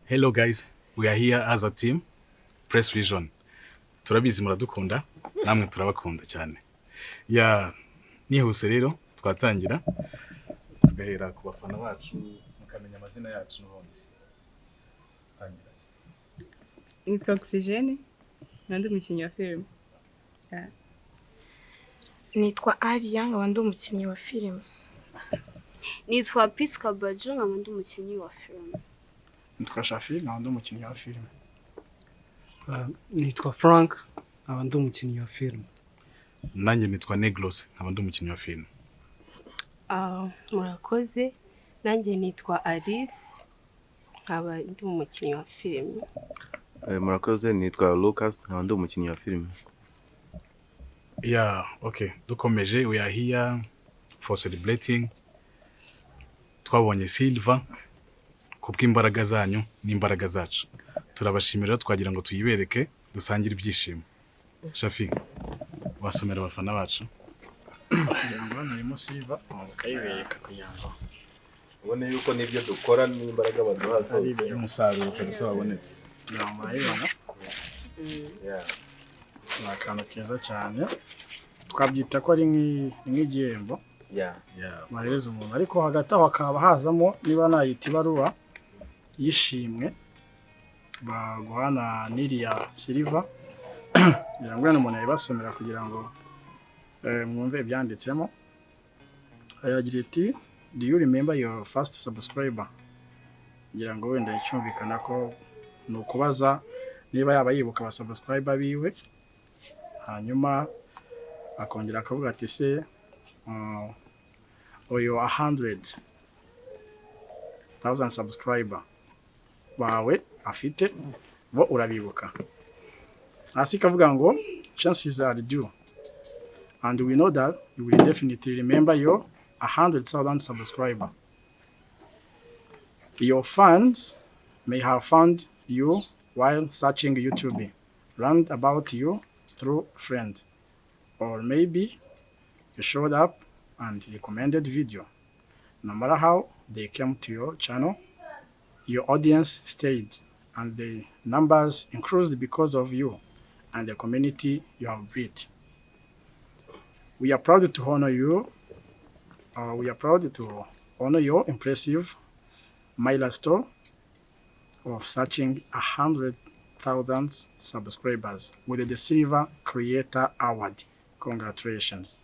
Hello guys, we are here as a team, Press Vision. Turabizi muradukunda, namwe turabakunda cyane. Ya nihuse rero twatangira tugahera ku bafana bacu mukamenya amazina yacu n'ubundi. Tangira. Nitwa Oxygene, nandi umukinnyi wa film. Nitwa Alliah, nkaba ndi umukinnyi wa film. Nitwa Piska Bajo, nkaba ndi umukinnyi wa film. Nitwa Shafi, nkaba ndi umukinnyi wa film. Nitwa Frank, nkaba ndi umukinnyi wa film. Nanjye nitwa Negros, nkaba ndi umukinnyi wa film. Murakoze, nanjye nitwa Alice, nkaba ndi umukinnyi wa film. Murakoze, nitwa Lucas, nkaba ndi umukinnyi wa film. Yeah, okay. Dukomeje, we are here for celebrating. Twabonye Silva kubw'imbaraga zanyu n'imbaraga zacu. Turabashimira twagira ngo tuyibereke dusangire ibyishimo. Shafi, wasomera abafana bacu. Yangwa narimo Silva mukayibereka kugira ngo ubone yuko nibyo dukora n'imbaraga baduha zose ari umusaruro kandi wabonetse. Yamurayibona. Yeah. Akantu keza cyane twabyita ko ari nk'igihembo bahereza umuntu, ariko hagati aho hakaba hazamo niba nayita ibaruwa yishimwe baguhana n'iriya Silva kugira ngo umuntu yibasomera kugira ngo mwumve ibyanditsemo. Ayagira iti do you remember your first subscriber, kugira ngo wenda icyumvikana ko ni ukubaza niba yaba yibuka aba subscriber biwe, hanyuma akongera akavuga ati se oyo 100,000 subscriber bawe afite bo urabibuka. Hasi kavuga ngo chances are due and we know that you will definitely remember your 100,000 subscriber. Your fans may have found you while searching YouTube, learned about you through friend, or maybe you showed up and recommended video. No matter how they came to your channel, your audience stayed and the numbers increased because of you and the community you have built. We are proud to honor you. We are proud to honor your impressive milestone of searching 100,000 subscribers with the Silver Creator Award. Congratulations.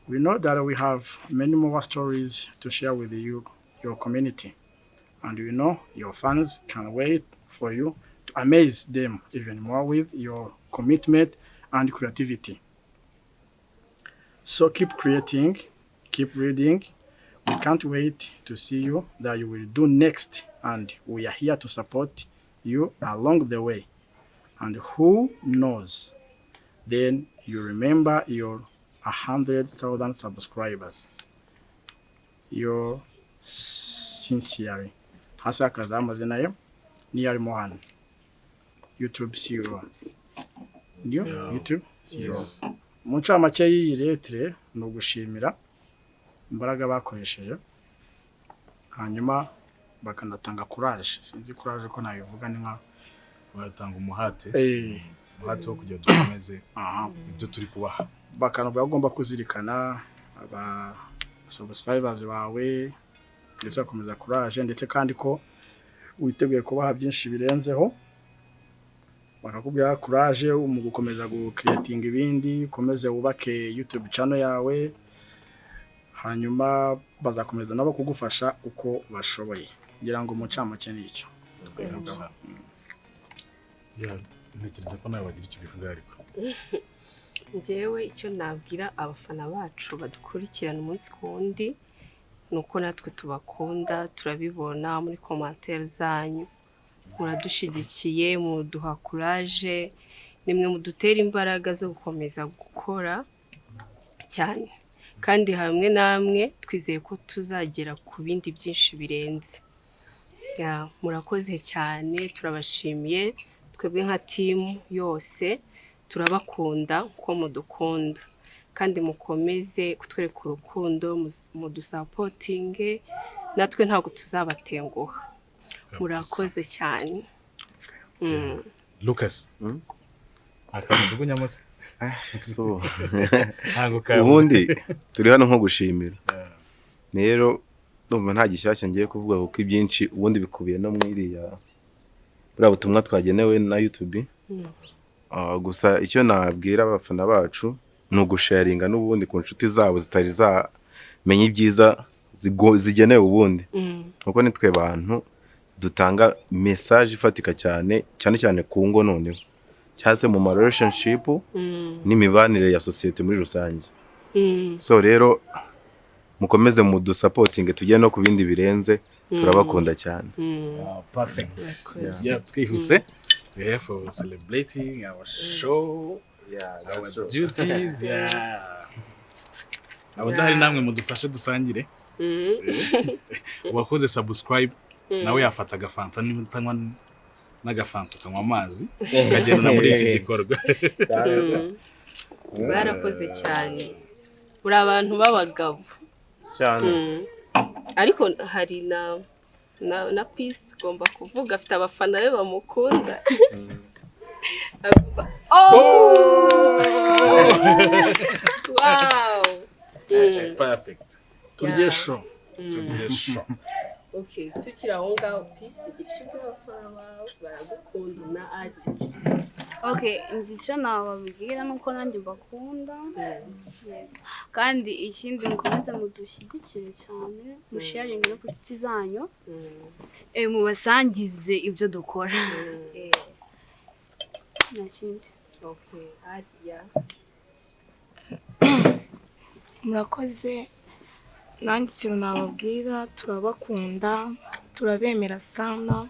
We know that we have many more stories to share with you, your community, and we know your fans can wait for you to amaze them even more with your commitment and creativity. So keep creating, keep reading. We can't wait to see you that you will do next, and we are here to support you along the way. And who knows, then you remember your 100,000 subscribers. Your sincerely. Hasi hakaza amazina ye niyo arimo hano. YouTube zero. Niyo YouTube zero. Mu ncamake y'iyi letre ni ugushimira imbaraga bakoresheje, hanyuma bakanatanga courage. Sinzi courage ko nabivuga, ni nka batanga umuhate umuhate wo kujya dukomeze ibyo turi kubaha. Bakanavuga bagomba kuzirikana aba subscribers bawe, ndetse bakomeza courage, ndetse kandi ko witeguye kubaha byinshi birenzeho. Bakakubwira courage mu gukomeza creating ibindi, komeze wubake YouTube channel yawe, hanyuma bazakomeza nabo kugufasha uko bashoboye. Ngira ngo mu ncamake n'icyo ntekereza ko nawe wagira icyo bivuga. Ariko njyewe icyo nabwira abafana bacu badukurikirana umunsi ku wundi ni uko natwe tubakunda, turabibona muri commentaire zanyu, muradushigikiye, muduha courage, nimwe mudutera imbaraga zo gukomeza gukora cyane, kandi hamwe namwe twizeye ko tuzagera ku bindi byinshi birenze. Murakoze cyane, turabashimiye. Twebwe nka team yose turabakunda uko mudukunda, kandi mukomeze kutwereka urukundo, mudusapotinge, natwe ntabwo tuzabatenguha. Murakoze cyane. Lucas akamujugunyamo se so ntago kawe ubundi turi hano nko gushimira. Rero ndumva nta gishyashya ngiye kuvuga kuko ibyinshi ubundi bikubiye no mwiriya buriya butumwa twagenewe na YouTube. Gusa icyo nabwira abafana bacu ni ugusharinga n'ubundi ku nshuti zabo zitari zamenya ibyiza zigenewe ubundi, kuko nitwe bantu dutanga message ifatika cyane cyane ku ngo, noneho cyase mu relationship n'imibanire ya society muri rusange. So rero mukomeze mudusapotinge tujye no ku bindi birenze, turabakunda cyane. Perfect. Twihuse. We are for celebrating our show, our duties. Abadahari namwe mudufashe dusangire. Wakoze subscribe nawe yafata agafanta n'utanywa n'agafanta ukanywa amazi ukagenda muri iki gikorwa. Barakoze cyane, uri abantu b'abagabo cyane. Ariko hari na Peace gomba kuvuga, afite abafana be bamukunda. Wow. Perfect. turye show. Okay, tukiri aho ngaho Peace, igishyirwa abafana bawe baragukunda na ati. Okay, icyo nababwira nuko nanjye mbakunda. Kandi ikindi mukomeze mudushyigikire cyane, musharinge no kunshuti zanyu. Mubasangize ibyo dukora. Nakindi. Okay, Alliah. Murakoze. Nanjye ikintu nababwira, turabakunda, turabemera sana.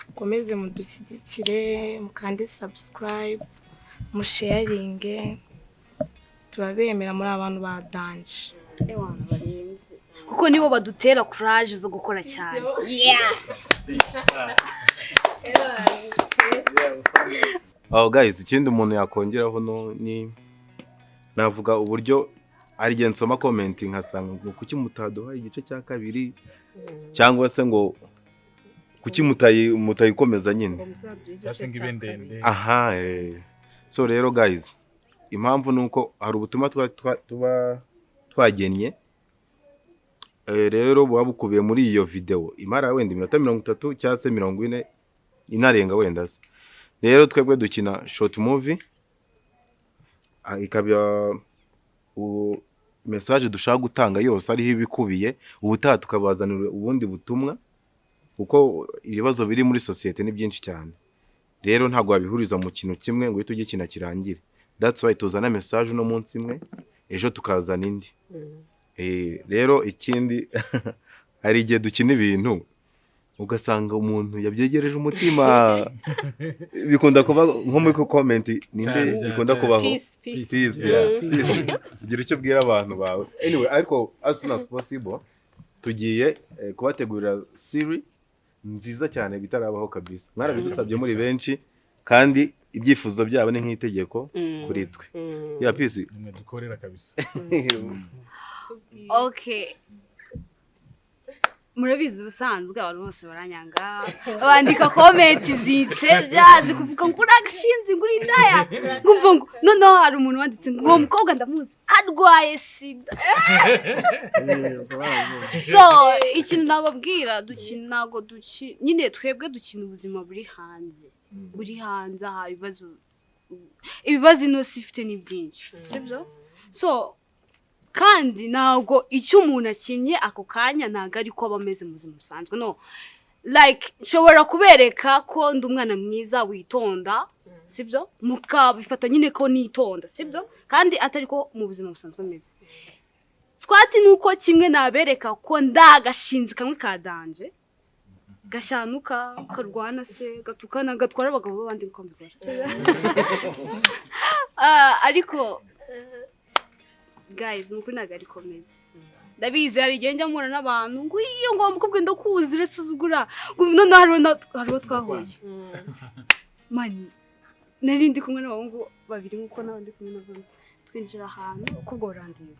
Mukomeze mudushyigikire, mukande subscribe, musharinge. Turabemera muri abantu ba danje. Ewana barenze. Kuko nibo badutera courage zo gukora cyane. Guys, ikindi umuntu yakongeraho ni navuga uburyo ari gihe nsoma comment nkasanga ngo kuki mutaduha igice cya kabiri, cyangwa se ngo kuki mutayikomeza nyine Cyasenga ibendende. So rero guys, impamvu nuko hari ubutumwa tuba twagennye, rero buba bukubiye muri iyo video imara wenda iminota 30 cyangwa se 40 inarenga wenda se. Rero twebwe dukina short movie, ikabya message dushaka gutanga yose ariho ibikubiye, ubutaha tukabazanira ubundi butumwa, kuko ibibazo biri muri society ni byinshi cyane. Rero ntago wabihuriza mu kintu kimwe ngo tujye kina kirangire. That's why tuzana message no munsi imwe, ejo tukazana indi. Rero ikindi hari igihe dukina ibintu ugasanga umuntu yabyegereje umutima, bikunda kuba nko muri comment ninde bikunda kubaho. Peace. Gira icyo bwira abantu bawe. Anyway, ariko as soon as possible tugiye kubategurira series nziza cyane bitarabaho kabisa. Mwarabidusabye muri benshi kandi ibyifuzo byabo ni nk'itegeko kuri twe. Ya pisi nimwe dukorera kabisa. Okay. Murabizi ubusanzwe abantu bose baranyanga bandika comment zitse byazi kuvuga ngo uragashinzi nguri ndaya ngumva ngo noneho hari umuntu wanditse ngo uwo mukobwa ndamuzi arwaye sida. So ikintu nababwira ntago nyine twebwe dukina ubuzima buri hanze aha ibibazo ino sifite ni byinshi sibyo. So kandi ntabwo icyo umuntu akinye ako kanya ntabwo ari ko bameze mu buzima busanzwe no like nshobora kubereka ko ndi umwana mwiza witonda sibyo mukabifata nyine ko nitonda sibyo kandi atari ko mu buzima busanzwe meze. Swati nuko kimwe nabereka ko ndagashinzi kamwe ka danje gashyanuka karwana se gatukana gatwara abagabo bandi ko mbikora ariko guys nuko naga ari komeza ndabizi ari genja mura n'abantu ngo iyo ngo mukobwe ndakuzi resuzugura none hariho twahoye mani nari ndi kumwe n'abahungu babiri nkuko nabandi kumwe n'abandi twinjira ahantu kubwo randiyo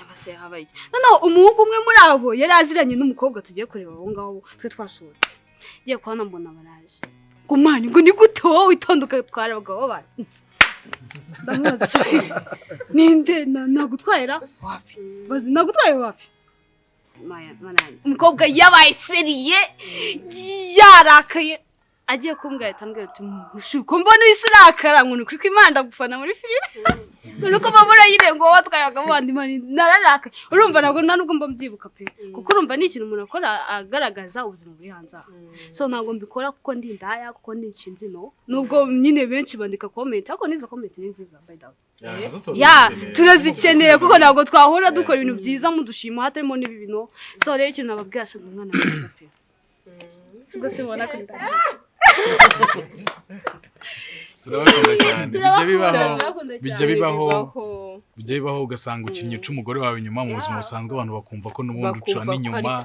abase habaye none umuhungu umwe muri abo yari aziranye n'umukobwa tugiye kureba aho ngaho twe twasutse giye kwa mbona baraje ngo mani ngo ni gute wowe itonduka twara abagabo bandi ndamubaza ninde nagutwayira wapi bazi nagutwaye wapi umukobwa yabaye seriye yarakaye agiye kumbwira atambwira ati mushuko mbona isirakara ngo nukuri ko Imana gufana muri filime nuko babura yire ngo watwayaga bandi mani nararaka urumva nabwo nubwo mbabyibuka pe kuko urumva ni ikintu umuntu akora agaragaza ubuzima buri hanze so ntabwo mbikora kuko ndi ndaya kuko ndi inshinzi no nubwo nyine benshi bandika comment ariko nizo comment ni nziza by the way turazikeneye kuko ntabwo twahora dukora ibintu byiza mudushima hatarimo n'ibi bintu so rero ikintu nababwira sha umwana mwiza pe sibwo sibona ko ndaya turabakunda cyane bijya bibaho ugasanga ukinnye uca umugore wawe inyuma mu buzima busanzwe abantu bakumva ko n'ubundi uca n'inyuma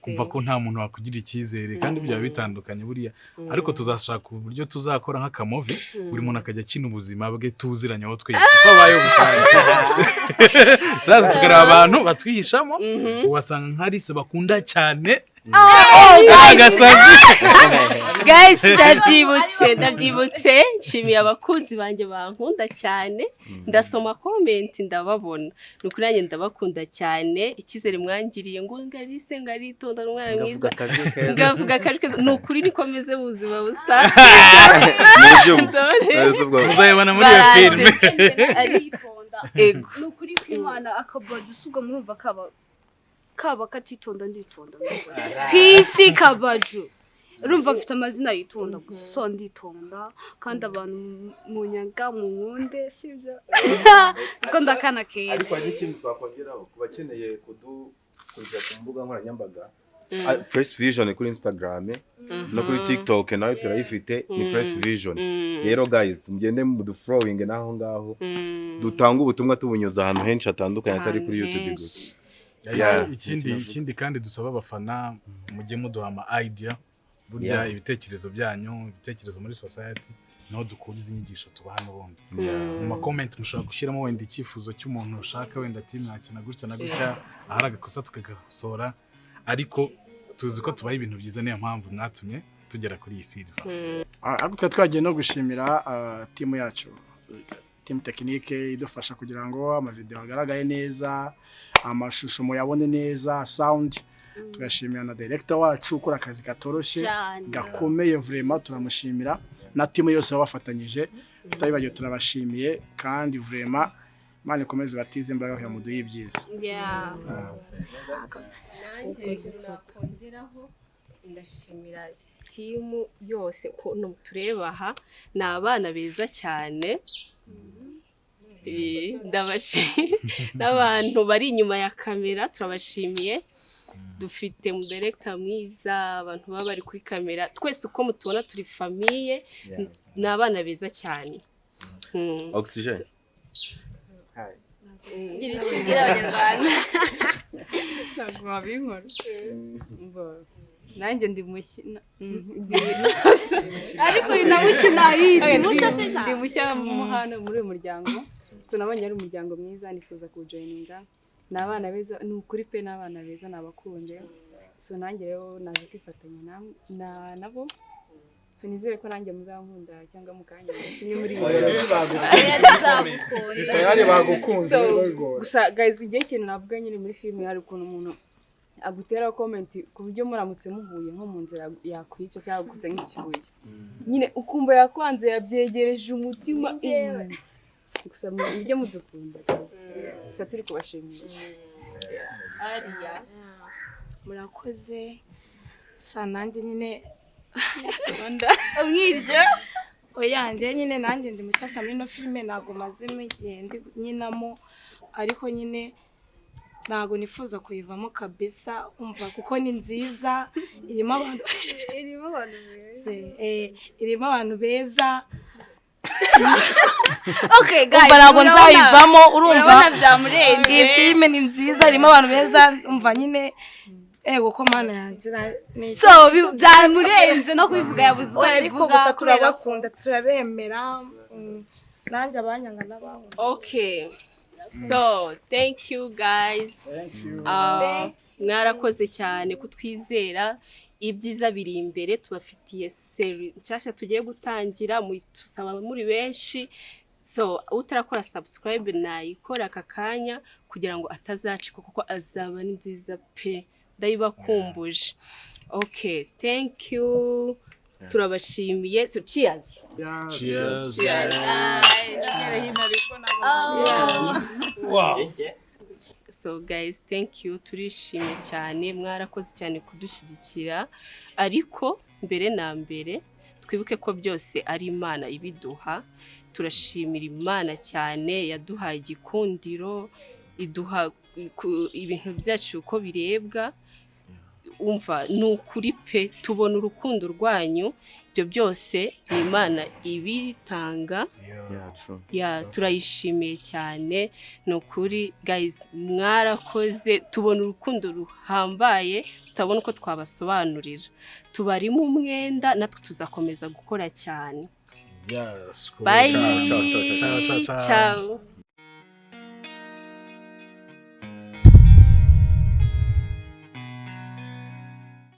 kumva ko nta muntu wakugira icyizere kandi byaba bitandukanye buriya ariko tuzashaka uburyo tuzakora nk'akamovi buri muntu akajya akina ubuzima bwe tuziranye aho twese ko bayo gusanzwe saza tukareba abantu batwihishamo ubasanga nkarise bakunda cyane guys ndabyibutse nshimiye abakunzi banjye bankunda cyane ndasoma comment ndababona nuko nanjye ndabakunda cyane ikizere mwangiriye ngo ngarise ngaritonda n'umwana mwiza ngavuga kajwe nukuri nikomeze ubuzima busanzwe uzayibona muri iyo filime aritonda nukuri ko Imana akabaje usubwo murumva kaba katitonda nditonda pisi kabaju urumva mfite amazina yitonda gusa so nditonda kandi abantu munyaga mu nkunde sibyo ko ndakana keza ariko hari ikintu twakongeraho kubakeneye kudukurikira ku mbuga nkoranyambaga Press Vision kuri Instagram no kuri TikTok nayo turayifite ni Press Vision rero guys mugende mu following naho ngaho dutanga ubutumwa tubunyuza ahantu henshi atandukanye atari kuri YouTube gusa. ikindi kandi dusaba abafana mujye muduha ama idea burya ibitekerezo byanyu ibitekerezo muri society naho dukuriza inyigisho tubaha n'ubundi mu comment mushobora gushyiramo wenda icyifuzo cy'umuntu ushaka wenda ati mwakina gutya na gutya ahari agakosa tukagakosora ariko tuzi ko tubaye ibintu byiza niyo mpamvu mwatumye tugera kuri iyi silver ariko twagiye no gushimira timu yacu team technique idufasha kugira ngo amavideo agaragaye neza amashusho muyabone neza sound tugashimira na director wacu ukora akazi katoroshye gakomeye vraiment turamushimira na timu yose bafatanyije tutabibagiye turabashimiye kandi vraiment Imana ikomeze batize imbaraga ya mudu y'ibyiza nakongeraho ndashimira timu yose ukuntu tureba aha ni abana beza cyane n'abantu bari inyuma ya kamera turabashimiye dufite mu director mwiza abantu baba bari kuri kamera twese uko mutubona turi famille ni abana beza cyane Oxygen gira icyo ubwira abanyarwanda. ntabwo wabinkora nanjye ndi mushya ariko uyu nawe sinayizi ndi mushya hano muri uyu muryango so nabonye ari umuryango mwiza nifuza kuwujoyininga ni abana beza ni ukuri pe n'abana beza nabakunze so nanjye rero naje kwifatanya nabo so nizere ko nanjye muzankunda cyangwa mukanya kimwe muri tayari bagukunze gusa guys igihe ikintu navuga nyine muri filime hari ukuntu umuntu agutera comment ku buryo muramutse muhuye nko mu nzira yakwica cyangwa gukuta nk'ikibuye nyine ukumva yakwanze yabyegereje umutima gusa mujye mudukunda twa turi kubashimisha Alliah murakoze nanjye nyine umwiryo oya njye nyine nanjye ndi mushyashya muri ino filime ntabwo mazemo igihe ndi nyinamo ariko nyine ntabwo nifuza kuyivamo kabisa umva kuko ni nziza irimo abantu beza okay guys ntabwo nzayivamo urumva byamurenze iyi filime ni nziza irimo abantu beza umva nyine ko mana yanjye so byamurenze no kubivuga yabuze uko ariko gusa turabakunda turabemera nanjye abanyanga n'abahungu Okay, so thank you guys. Mwarakoze cyane kutwizera ibyiza biri imbere tubafitiye series nshyashya tugiye gutangira tusaba muri benshi so utarakora subscribe nayikora aka kanya kugira ngo atazacika kuko azaba ni nziza pe ndayibakumbuje. Okay, thank you. Turabashimiye. So cheers. Cheers. Wow. So guys, thank you. Turishimye cyane, mwarakoze cyane kudushyigikira. Ariko mbere na mbere twibuke ko byose ari Imana ibiduha. Turashimira Imana cyane yaduhaye igikundiro, iduha ibintu byacu uko birebwa. Umva nukuri pe tubona urukundo rwanyu ibyo byose ni Imana ibitanga turayishimiye cyane nukuri guys mwarakoze tubona urukundo ruhambaye tutabona uko twabasobanurira tubarimo umwenda natwe tuzakomeza gukora cyane. Yes. Bye. Ciao. Ciao.